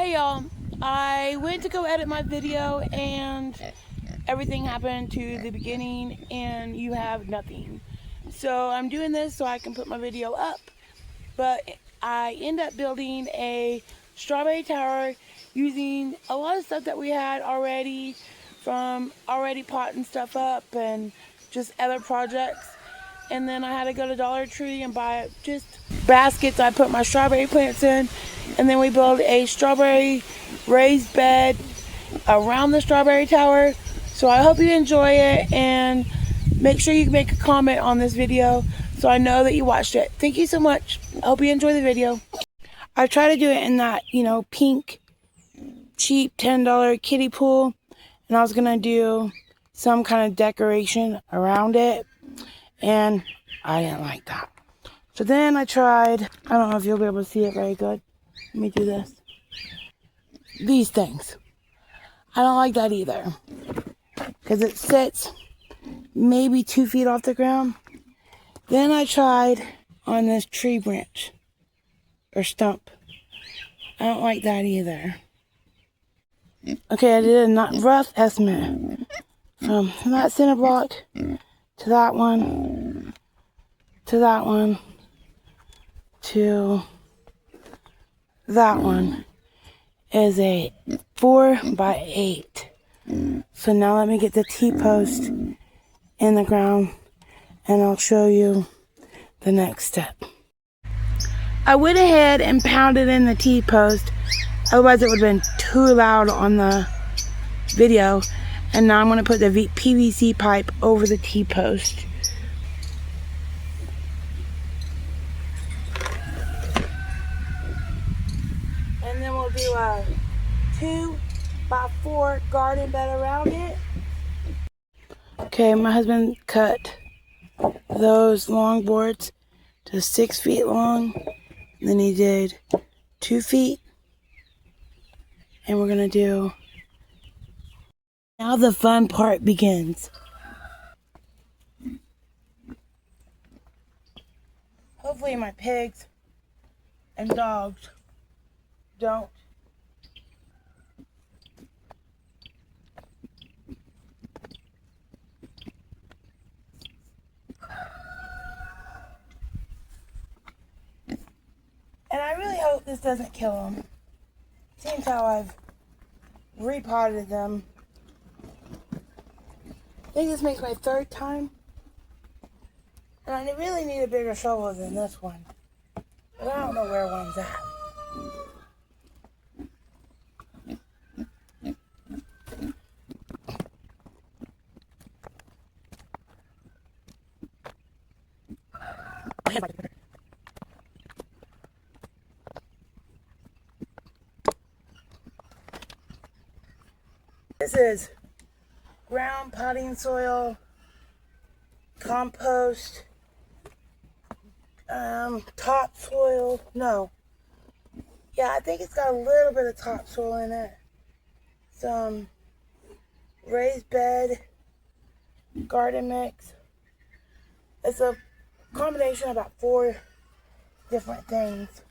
Hey y'all, I went to go edit my video and everything happened to the beginning and you have nothing. So I'm doing this so I can put my video up, but I end up building a strawberry tower using a lot of stuff that we had already from already potting stuff up and just other projects. And then I had to go to Dollar Tree and buy just baskets I put my strawberry plants in, and then we built a strawberry raised bed around the strawberry tower. So I hope you enjoy it, and make sure you make a comment on this video so I know that you watched it. Thank you so much. I hope you enjoy the video. I try to do it in that, pink, cheap $10 kiddie pool, and I was gonna do some kind of decoration around it, and I didn't like that. So then I tried, I don't know if you'll be able to see it very good. Let me do this. These things. I don't like that either, because it sits maybe 2 feet off the ground. Then I tried on this tree branch or stump. I don't like that either. Okay, I did a not rough estimate from that center block to that one, to that one, to that one is a 4 by 8. So now let me get the T-post in the ground and I'll show you the next step. I went ahead and pounded in the T-post, otherwise it would have been too loud on the video. And now I'm going to put the PVC pipe over the T-post. And then we'll do a 2 by 4 garden bed around it. Okay, my husband cut those long boards to 6 feet long. And then he did 2 feet. And we're going to do... Now the fun part begins. Hopefully my pigs and dogs don't and I really hope this doesn't kill them. Seems how I've repotted them. I think this makes my 3rd time. And I really need a bigger shovel than this one. But I don't know where one's at. This is ground potting soil, compost, topsoil. No. Yeah, I think it's got a little bit of topsoil in it. Some raised bed, garden mix. It's a combination of about 4 different things.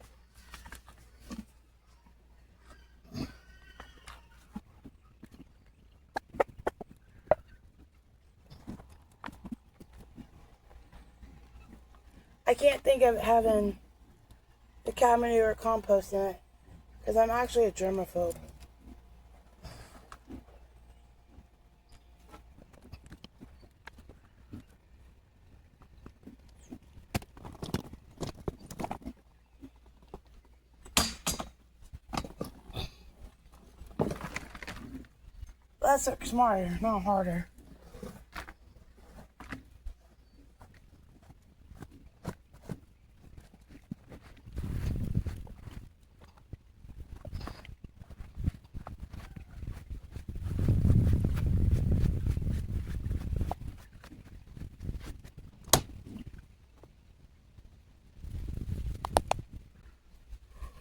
I can't think of having the cow manure or compost in it because I'm actually a germaphobe. Let's work smarter, not harder.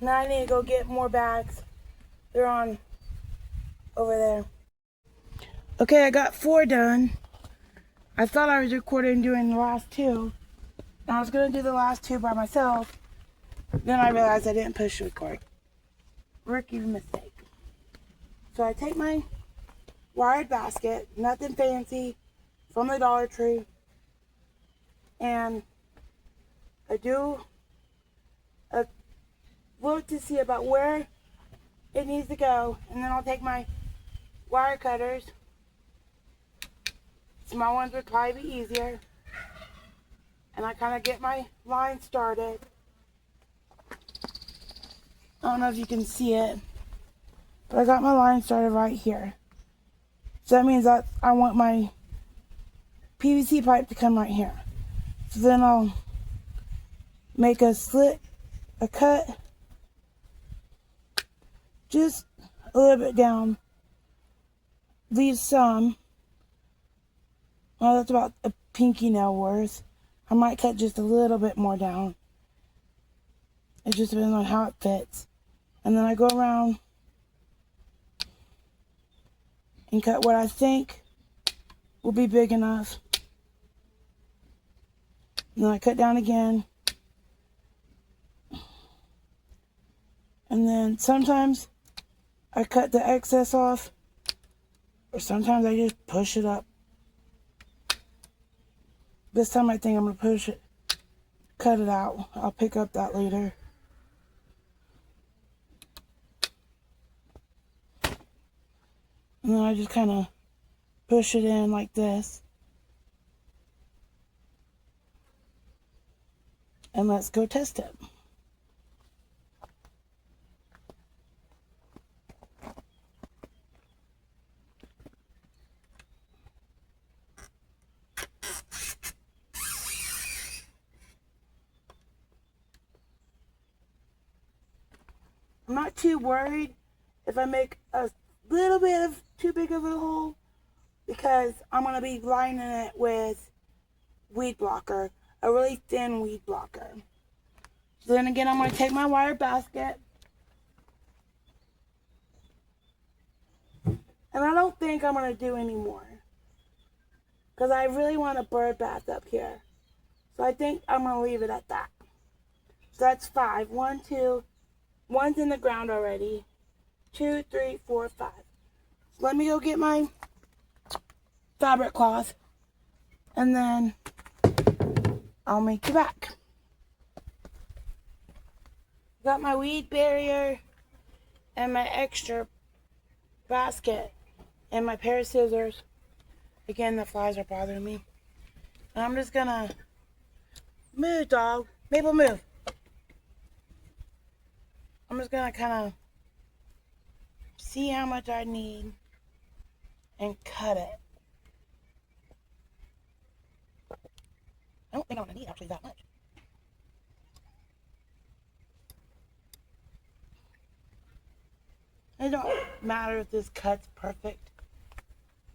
Now I need to go get more bags. They're on over there. Okay, I got 4 done. I thought I was recording doing the last 2. And I was going to do the last 2 by myself. Then I realized I didn't push record. Rookie mistake. So I take my wired basket, nothing fancy, from the Dollar Tree, and I do a look to see about where it needs to go, and then I'll take my wire cutters. Small ones would probably be easier, and I kind of get my line started. I don't know if you can see it, but I got my line started right here. So that means that I want my PVC pipe to come right here. So then I'll make a slit, a cut, just a little bit down. Leave some. Well, that's about a pinky nail worth. I might cut just a little bit more down. It just depends on how it fits. And then I go around and cut what I think will be big enough. And then I cut down again. And then sometimes I cut the excess off, or sometimes I just push it up. This time I think I'm going to push it, cut it out. I'll pick up that later. And then I just kind of push it in like this. And let's go test it. I'm not too worried if I make a little bit of too big of a hole, because I'm going to be lining it with weed blocker, a really thin weed blocker. So then again, I'm going to take my wire basket, and I don't think I'm going to do any more, because I really want a bird bath up here. So I think I'm going to leave it at that. So that's 5. 1, 2, one's in the ground already. 2, 3, 4, 5. So let me go get my fabric cloth, and then I'll meet you back. Got my weed barrier and my extra basket and my pair of scissors. Again, the flies are bothering me. And I'm just gonna move, dog. Mabel, move. I'm just gonna kind of see how much I need and cut it. I don't think I'm gonna need actually that much. It don't matter if this cut's perfect.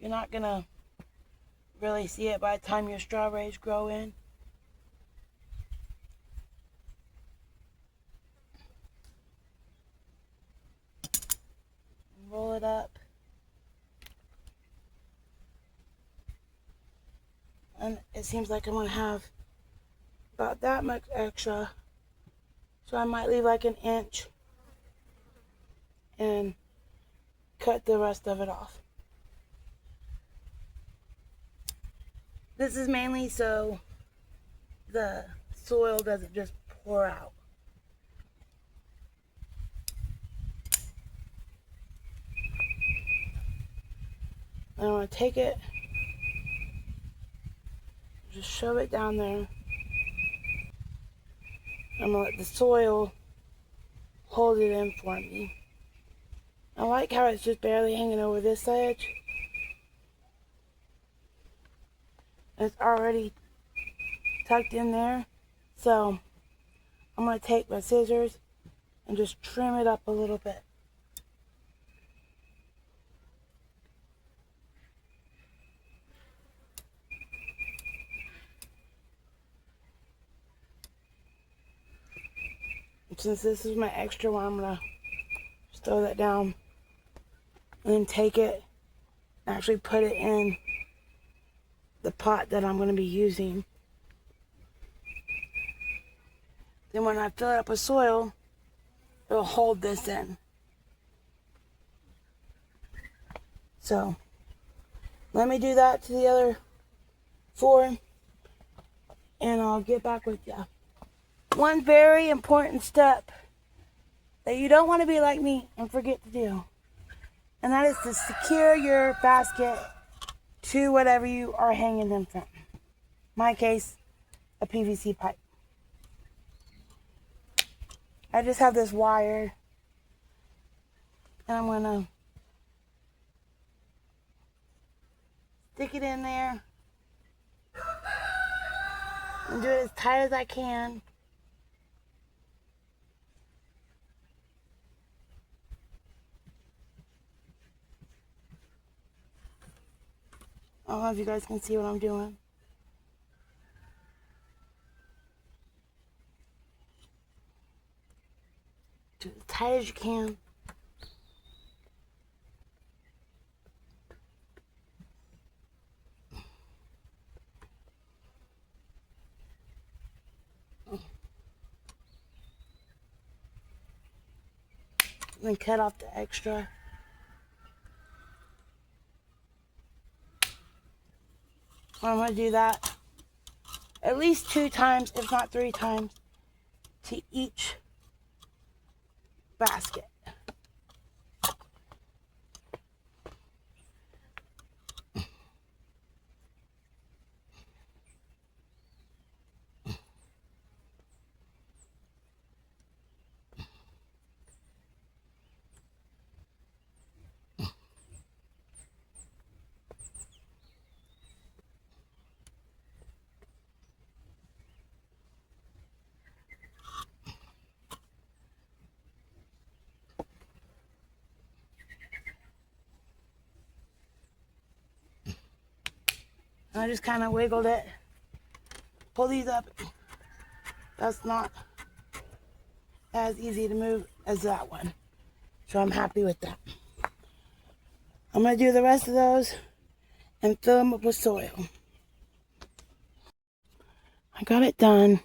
You're not gonna really see it by the time your strawberries grow in. Roll it up. And it seems like I'm gonna have about that much extra. So I might leave like an inch and cut the rest of it off. This is mainly so the soil doesn't just pour out. I'm going to take it, just shove it down there. I'm going to let the soil hold it in for me. I like how it's just barely hanging over this edge. It's already tucked in there. So I'm going to take my scissors and just trim it up a little bit. Since this is my extra one, I'm going to just throw that down and then take it and actually put it in the pot that I'm going to be using. Then when I fill it up with soil, it'll hold this in. So let me do that to the other 4 and I'll get back with you. One very important step that you don't want to be like me and forget to do, and that is to secure your basket to whatever you are hanging them from. In my case, a PVC pipe. I just have this wire, and I'm gonna stick it in there and do it as tight as I can. I don't know if you guys can see what I'm doing. Do it as tight as you can. And then cut off the extra. I'm going to do that at least 2 times, if not 3 times, to each basket. I just kind of wiggled it. Pull these up. That's not as easy to move as that one. So I'm happy with that. I'm going to do the rest of those and fill them up with soil. I got it done.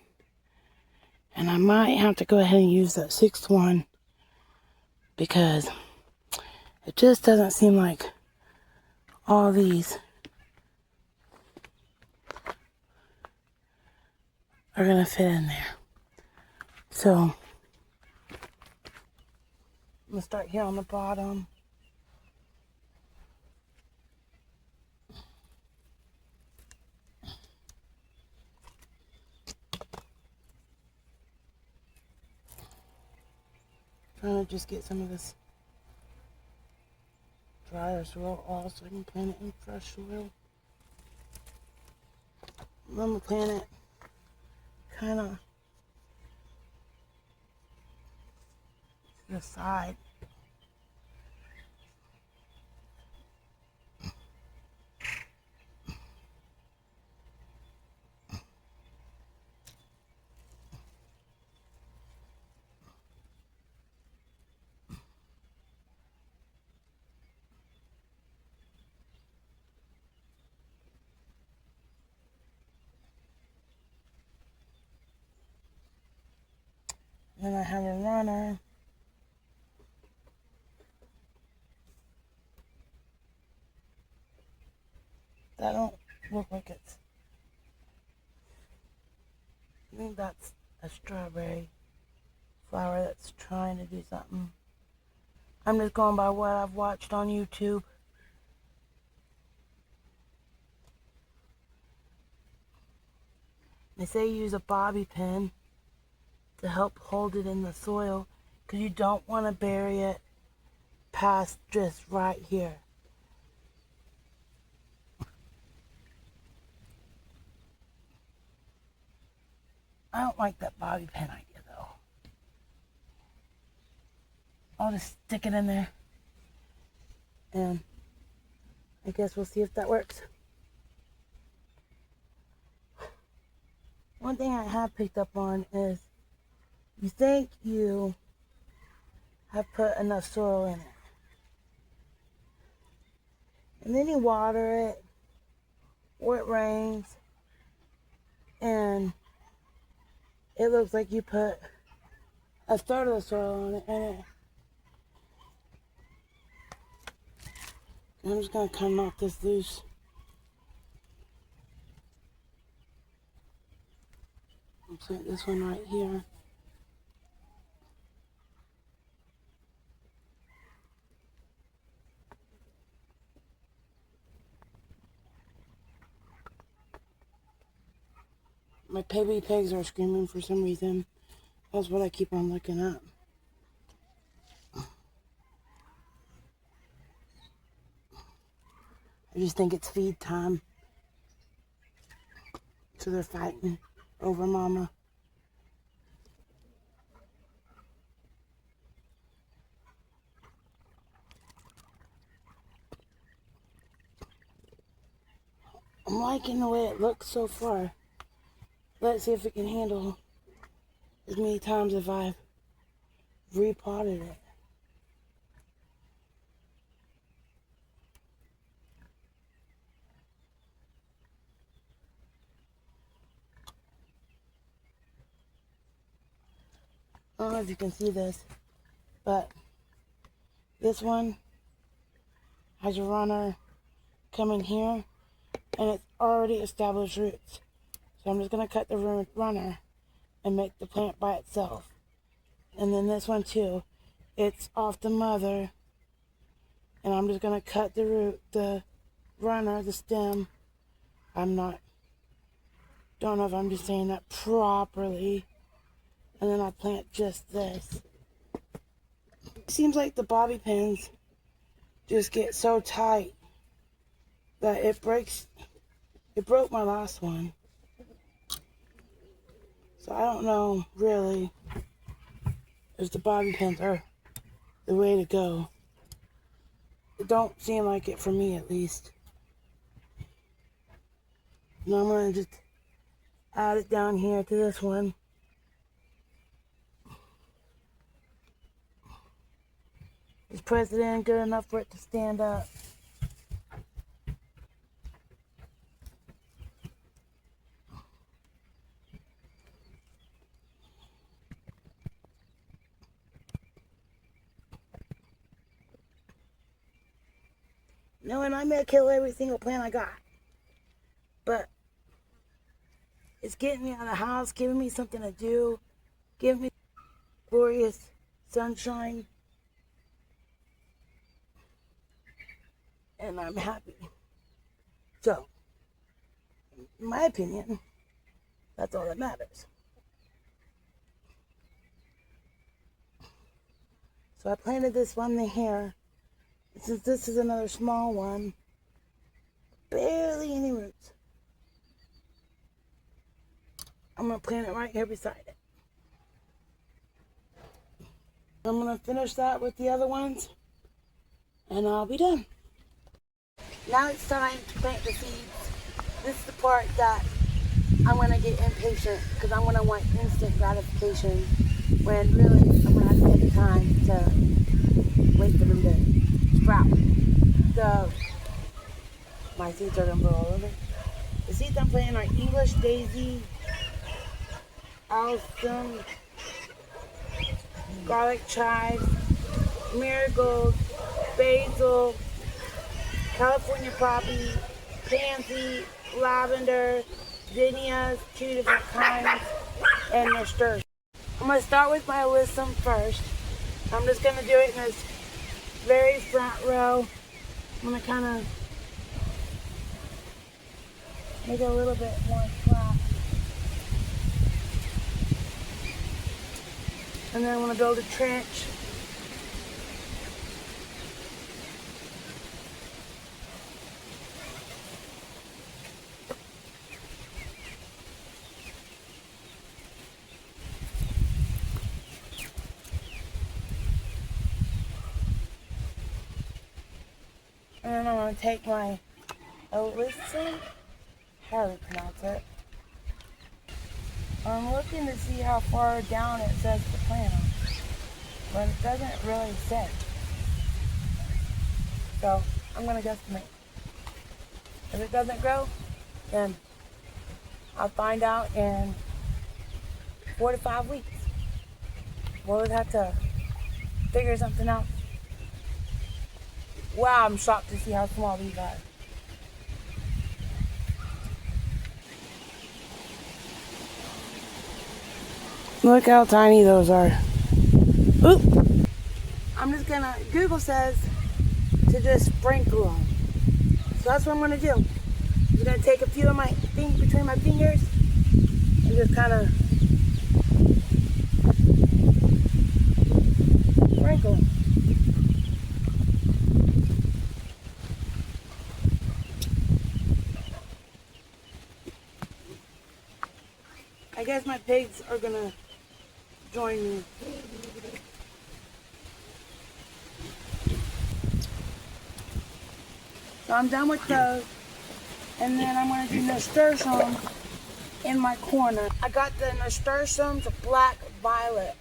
And I might have to go ahead and use that 6th one because it just doesn't seem like all these are going to fit in there. So I'm going to start here on the bottom. Trying to just get some of this drier soil off so I can plant it in fresh soil. I'm going to plant it kind of to the side. Then I have a runner. That don't look like it's... I think that's a strawberry flower that's trying to do something. I'm just going by what I've watched on YouTube. They say use a bobby pin to help hold it in the soil because you don't want to bury it past just right here. I don't like that bobby pin idea though. I'll just stick it in there and I guess we'll see if that works. One thing I have picked up on is you think you have put enough soil in it. And then you water it, or it rains, and it looks like you put a third of the soil on it, and it I'm just gonna kind of knock this loose. I'll plant this one right here. My baby pigs are screaming for some reason. That's what I keep on looking up. I just think it's feed time. So they're fighting over mama. I'm liking the way it looks so far. Let's see if it can handle as many times as I've repotted it. I don't know if you can see this, but this one has a runner coming here, and it's already established roots. So I'm just going to cut the runner and make the plant by itself. And then this one too, it's off the mother, and I'm just going to cut the root, the runner, the stem. Don't know if I'm just saying that properly. And then I plant just this. It seems like the bobby pins just get so tight that it breaks. It broke my last one. So I don't know really if the bobby pins are the way to go. It don't seem like it for me, at least. Now I'm going to just add it down here to this one. Is President good enough for it to stand up? Knowing I may kill every single plant I got. But it's getting me out of the house, giving me something to do, giving me glorious sunshine. And I'm happy. So, in my opinion, that's all that matters. So I planted this one here. Since this is another small one, barely any roots. I'm going to plant it right here beside it. I'm going to finish that with the other ones, and I'll be done. Now it's time to plant the seeds. This is the part that I'm going to get impatient because I'm going to want instant gratification when really I'm going to have to take the time to wait for them to sprout. So my seeds are going to blow all over. The seeds I'm planting are English daisy, alstom, garlic chives, marigold, basil, California poppy, pansy, lavender, zinnias, 2 different kinds, and nasturtium. I'm going to start with my alyssum first. I'm just going to do it in this very front row. I'm going to kind of make it a little bit more flat. And then I'm going to build a trench. And then I'm going to take my alyssum, how do you pronounce it? I'm looking to see how far down it says to plant them, but it doesn't really say. So I'm going to guesstimate. If it doesn't grow, then I'll find out in 4 to 5 weeks. We'll have to figure something out. Wow, I'm shocked to see how small these are. Look how tiny those are. Oop. I'm just gonna, Google says to just sprinkle them. So that's what I'm gonna do. I'm gonna take a few of my things between my fingers and just kind of sprinkle them. I guess my pigs are gonna join me. So I'm done with those, and then I'm gonna do nasturtiums in my corner. I got the nasturtiums black violet.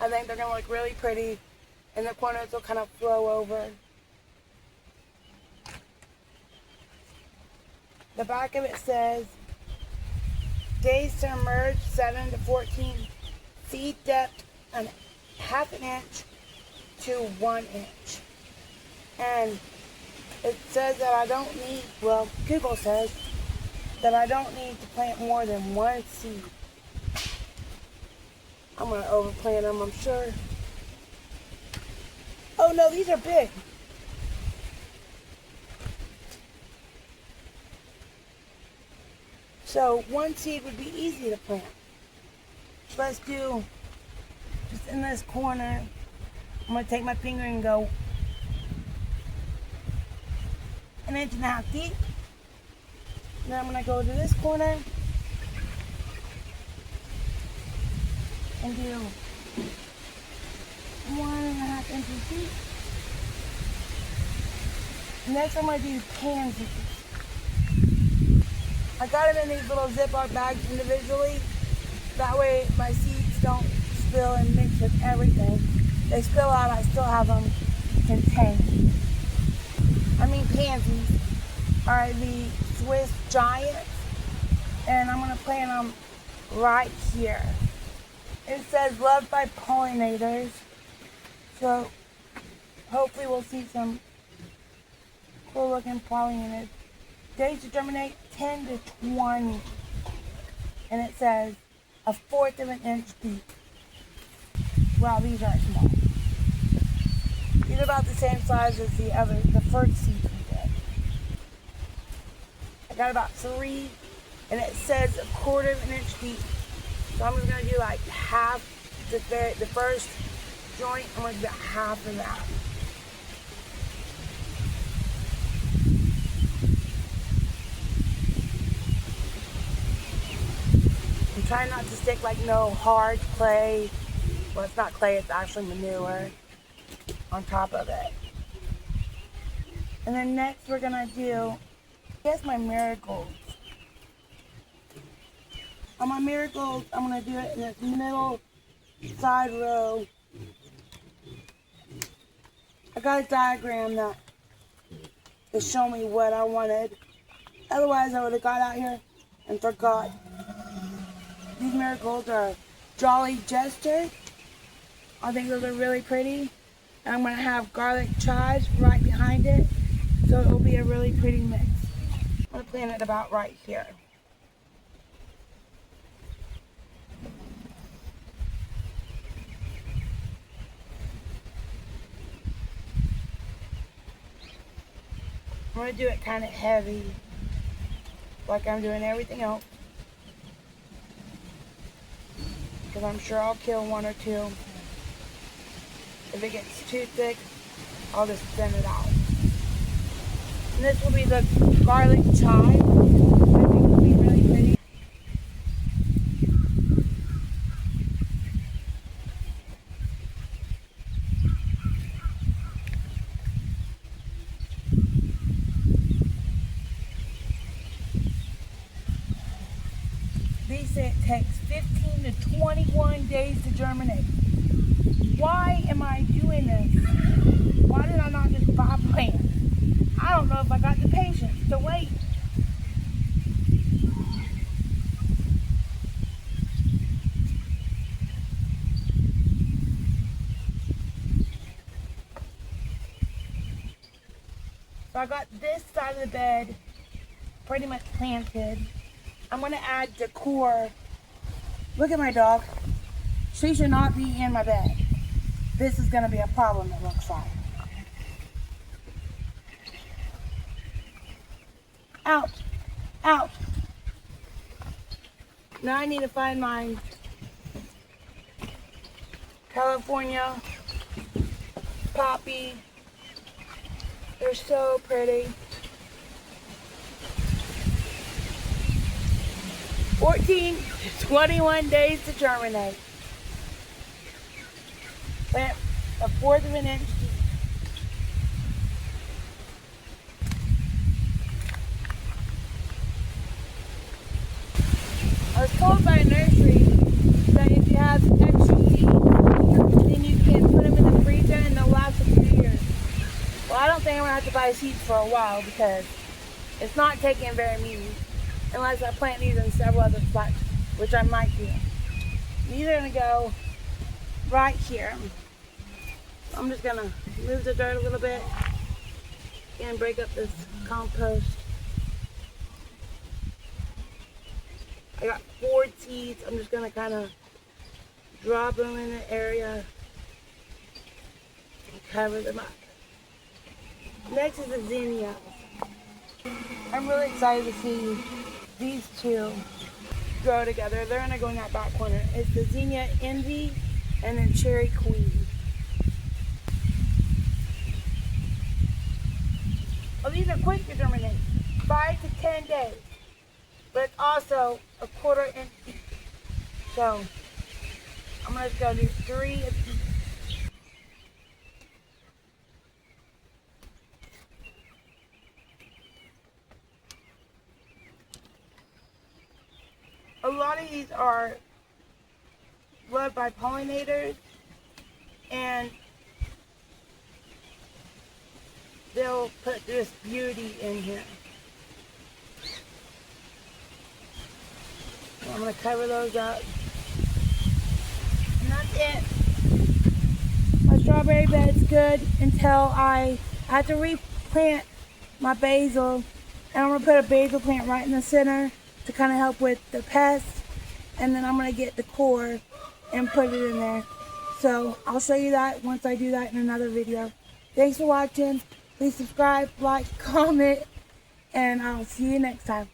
I think they're gonna look really pretty, and the corners will kind of flow over. The back of it says, days to emerge 7 to 14, seed depth and 1/2 inch to 1 inch. And it says that I don't need, well, Google says that I don't need to plant more than 1 seed. I'm going to overplant them, I'm sure. Oh no, these are big. So 1 seed would be easy to plant. So let's do, just in this corner, I'm going to take my finger and go 1.5 inches deep. Then I'm going to go to this corner and do 1.5 inches deep. Next I'm going to do pansies. I got them in these little Ziploc bags individually. That way my seeds don't spill and mix with everything. They spill out, I still have them contained. Pansies are the Swiss Giants, and I'm going to plant them right here. It says loved by pollinators, so hopefully we'll see some cool looking pollinators. Days to germinate 10 to 20, and it says 1/4 of an inch deep. Wow, these are small. These are about the same size as the first seeds we did. I got about 3, and it says 1/4 of an inch deep. So I'm just gonna do like half the first joint. I'm gonna do half of that. I'm trying not to stick like no hard clay. Well, it's not clay, it's actually manure on top of it. And then next we're gonna do, I guess, my marigolds. On my marigolds, I'm gonna do it in this middle side row. I got a diagram that to show me what I wanted. Otherwise, I would have got out here and forgot. These marigolds are Jolly Jester. I think those are really pretty. And I'm going to have garlic chives right behind it, so it will be a really pretty mix. I'm going to plant it about right here. I'm going to do it kind of heavy, like I'm doing everything else, because I'm sure I'll kill 1 or 2. If it gets too thick, I'll just thin it out. And this will be the garlic chive. I think it'll be really pretty. These say it takes 15 to 21 days to germinate. Why am I doing this? Why did I not just buy plants? I don't know if I got the patience to wait. So I got this side of the bed pretty much planted. I'm going to add decor. Look at my dog. She should not be in my bed. This is going to be a problem, it looks like. Out. Out. Now I need to find my California poppy. They're so pretty. 14 to 21 days to germinate. Plant a fourth of an inch. I was told by a nursery that if you have extra seeds, then you can put them in the freezer and they'll last a few years. Well, I don't think I'm going to have to buy seeds for a while because it's not taking very many unless I plant these in several other spots, which I might do. These are going to go right here. I'm just going to move the dirt a little bit and break up this compost. I got 4 seeds. I'm just going to kind of drop them in the area and cover them up. Next is the zinnia. I'm really excited to see these two grow together. They're going to go in that back corner. It's the zinnia envy and then cherry queen. Oh, these are quick to germinate, 5 to 10 days. But it's also a quarter inch deep. So I'm going to go do 3 of each. A lot of these are loved by pollinators, and they'll put this beauty in here. So I'm going to cover those up. And that's it. My strawberry bed's good until I have to replant my basil. And I'm going to put a basil plant right in the center to kind of help with the pests. And then I'm going to get the core and put it in there. So I'll show you that once I do that in another video. Thanks for watching. Please subscribe, like, comment, and I'll see you next time.